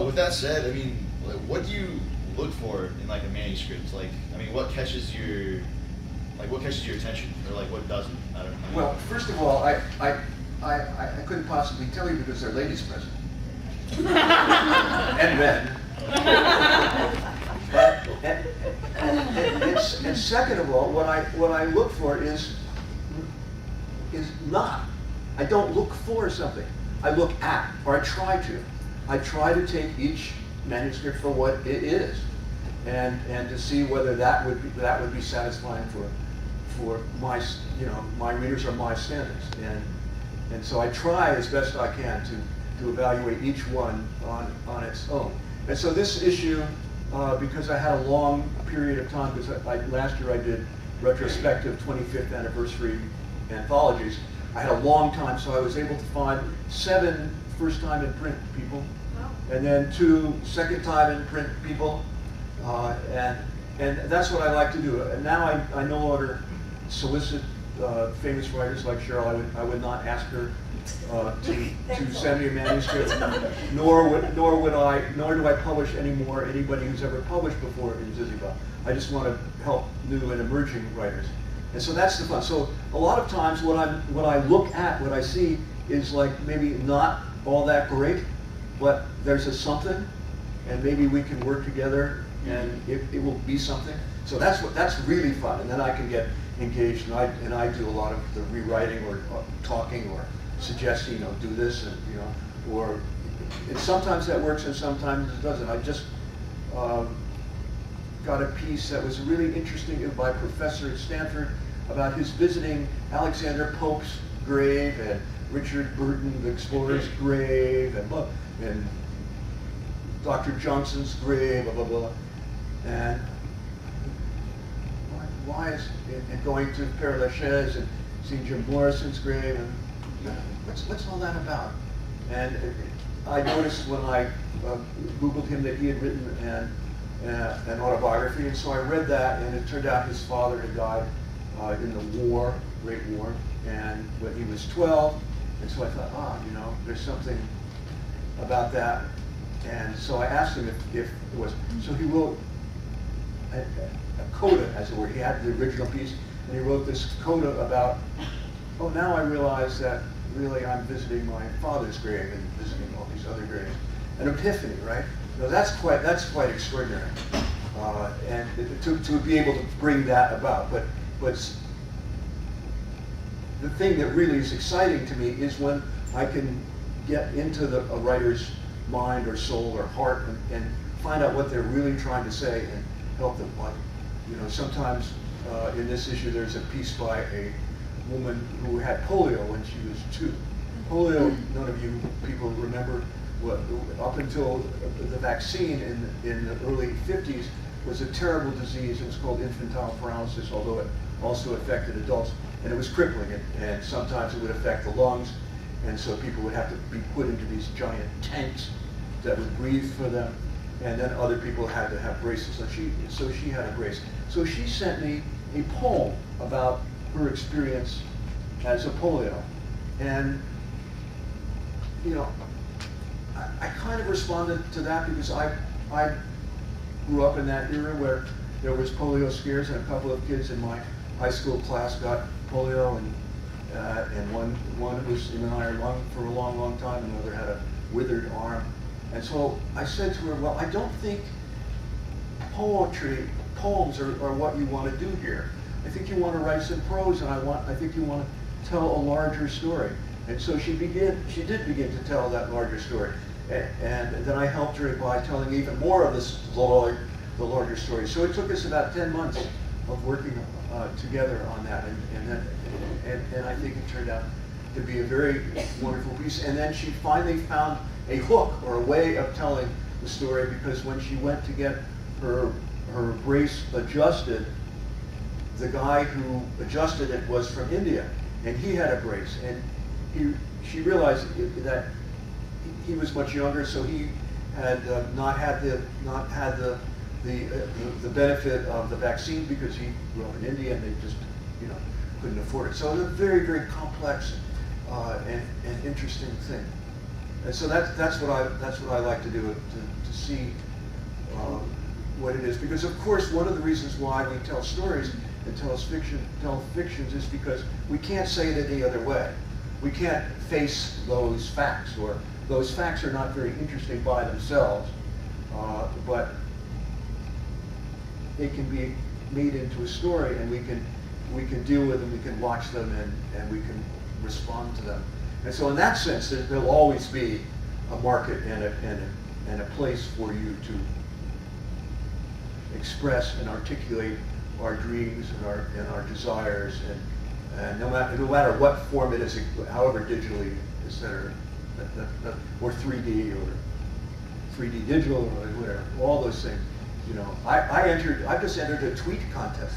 with that said, I mean, what do you look for in like a manuscript? Like, I mean, what catches your attention, or like what doesn't? I don't know. Well, first of all, I couldn't possibly tell you because there are ladies present. And men. And second of all, what I look for is not. I don't look for something. I look at, or I try to. I try to take each manuscript for what it is, and to see whether that would be satisfying for my, my readers or my standards. And so I try as best I can to evaluate each one on its own. And so this issue, because I had a long period of time, because last year I did retrospective 25th anniversary anthologies, I had a long time, so I was able to find 7 first time in print people, and then 2 second time in print people, and that's what I like to do. And now I no longer solicit famous writers like Sherril. I would not ask her to send me a manuscript, nor do I publish anymore anybody who's ever published before in Ziziba. I just want to help new and emerging writers, and so that's the fun. So a lot of times, what I look at, what I see is like maybe not all that great, but there's a something, and maybe we can work together, and it will be something. So that's really fun, and then I can get engaged, and I do a lot of the rewriting or talking or suggesting, do this, and and sometimes that works and sometimes it doesn't. I just got a piece that was really interesting by a professor at Stanford about his visiting Alexander Pope's grave and Richard Burton, the explorer's grave, and Dr. Johnson's grave, blah, blah, blah. And why is and going to Père Lachaise and seeing Jim Morrison's grave, and what's all that about? And I noticed when I Googled him that he had written an autobiography, and so I read that, and it turned out his father had died in the war, Great War, and when he was 12, and so I thought, there's something about that, and so I asked him if it was, so he wrote a coda, as it were. He had the original piece, and he wrote this coda about, now I realize that really I'm visiting my father's grave and visiting all these other graves. An epiphany, right? That's quite extraordinary, and to be able to bring that about. But the thing that really is exciting to me is when I can get into a writer's mind or soul or heart and find out what they're really trying to say and help them. Like, sometimes in this issue there's a piece by a woman who had polio when she was 2. Polio, none of you people remember, up until the vaccine in the early 50s was a terrible disease. It was called infantile paralysis, although it also affected adults, and it was crippling, and sometimes it would affect the lungs, and so people would have to be put into these giant tanks that would breathe for them, and then other people had to have braces. So she had a brace. So she sent me a poem about her experience as a polio, and I kind of responded to that because I grew up in that era where there was polio scares, and a couple of kids in my high school class got polio, and one was in an iron lung for a long, long time, and another had a withered arm. And so I said to her, well, I don't think poems are what you want to do here. I think you want to write some prose, and I think you want to tell a larger story. And so she did begin to tell that larger story. And then I helped her by telling even more of the larger story. So it took us about 10 months of working together on that, and I think it turned out to be a very wonderful piece. And then she finally found a hook or a way of telling the story, because when she went to get her brace adjusted, the guy who adjusted it was from India, and he had a brace, and she realized that he was much younger, so he had not had the benefit of the vaccine because he grew up in India and they just couldn't afford it. So it's a very, very complex and interesting thing. And so that's what I like to do, to see what it is. Because of course, one of the reasons why we tell stories and tell fictions is because we can't say it any other way. We can't face those facts, or those facts are not very interesting by themselves, but it can be made into a story, and we can deal with them, we can watch them, and we can respond to them. And so in that sense, there'll always be a market and a place for you to express and articulate our dreams and our desires, and no matter what form it is, however digitally, etc., or 3D or 3D digital or whatever, all those things. You know, I just entered a tweet contest.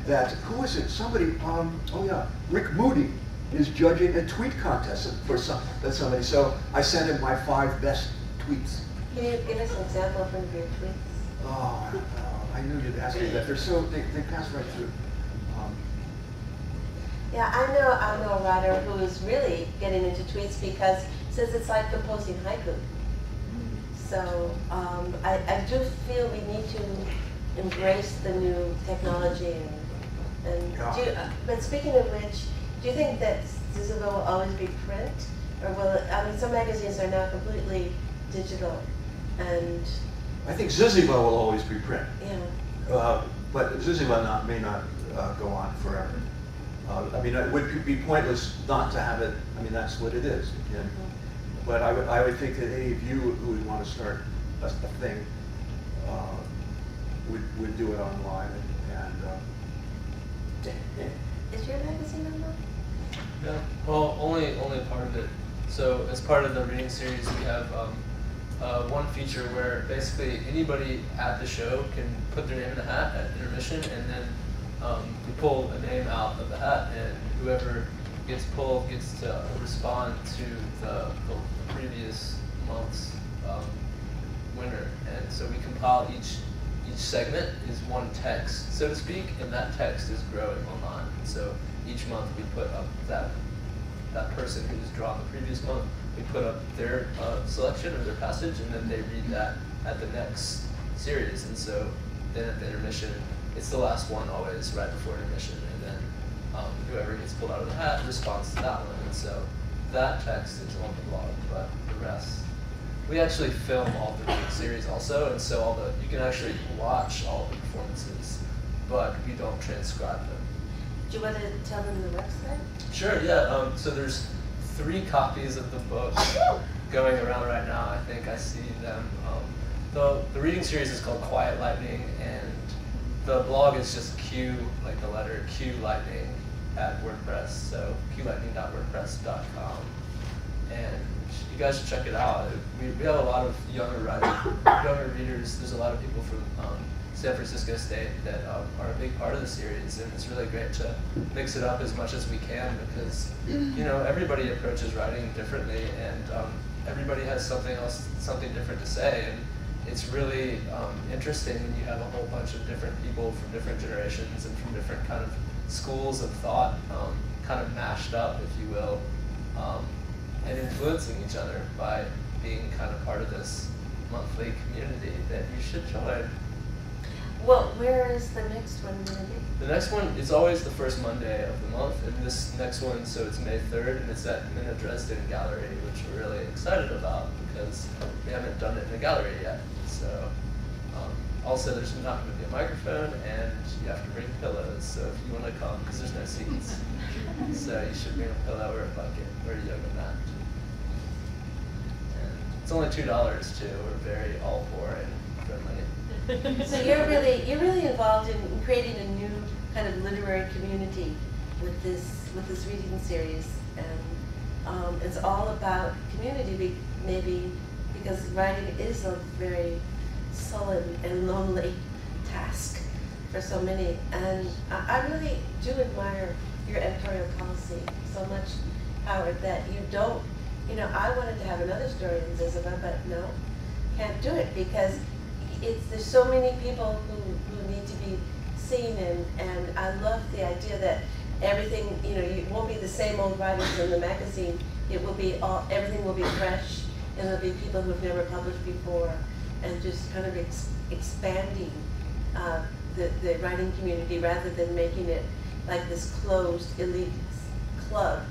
That, who is it? Somebody, oh yeah, Rick Moody is judging a tweet contest for somebody. So I sent him my 5 best tweets. Can you give us an example from your tweets? Oh, I knew you'd ask me that. They pass right through. Yeah, I know a writer who is really getting into tweets because says it's like composing haiku. So I do feel we need to embrace the new technology and Yeah. but speaking of which, do you think that Ziziva will always be print, or will it, I mean, some magazines are now completely digital, and I think Ziziva will always be print, yeah. but Ziziva may not go on forever. I mean, it would be pointless not to have it. I mean, that's what it is. And, but I would think that any of you who would want to start a thing would do it online, Is your magazine online? Yeah, well, only a part of it. So as part of the reading series, we have one feature where basically anybody at the show can put their name in the hat at intermission, and then we pull a name out of the hat, and whoever gets pulled gets to respond to the previous month's winner. And so we compile each segment is one text, so to speak, and that text is growing online. So each month we put up that person who was drawn the previous month, we put up their selection or their passage, and then they read that at the next series. And so then at the intermission, it's the last one always right before intermission, and then whoever gets pulled out of the hat responds to that one. And so that text is on the blog, but the rest, we actually film all the reading series also, and so you can actually watch all the performances, but we don't transcribe them. Do you want to tell them the website? Sure, yeah. So there's 3 copies of the book going around right now. I think I see them. The reading series is called Quiet Lightning, and the blog is just Q, like the letter Q Lightning at WordPress. So qlightning.wordpress.com, and you guys should check it out. We have a lot of younger readers. There's a lot of people from San Francisco State that are a big part of the series, and it's really great to mix it up as much as we can, because everybody approaches writing differently, and everybody has something different to say, and it's really interesting when you have a whole bunch of different people from different generations and from different kind of schools of thought kind of mashed up, if you will, and influencing each other by being kind of part of this monthly community that you should join. Well, where is the next one going to be? The next one is always the first Monday of the month, and this next one, so it's May 3rd, and it's at Minna Dresden Gallery, which we're really excited about because we haven't done it in a gallery yet. So, also there's not going to be a microphone, and you have to bring pillows, so if you want to come, because there's no seats. So you should bring a pillow or a bucket or a yoga mat. And it's only $2 too. We're very all for and friendly. So you're really involved in creating a new kind of literary community with this reading series, and it's all about community, maybe because writing is a very sullen and lonely task for so many. And I really do admire your editorial policy so much, Howard, that you don't. I wanted to have another story in Ziziva, but no, can't do it because there's so many people who need to be seen, and I love the idea that everything, it won't be the same old writers in the magazine It will be everything will be fresh, and there'll be people who've never published before, and just kind of expanding the writing community rather than making it like this closed elite club.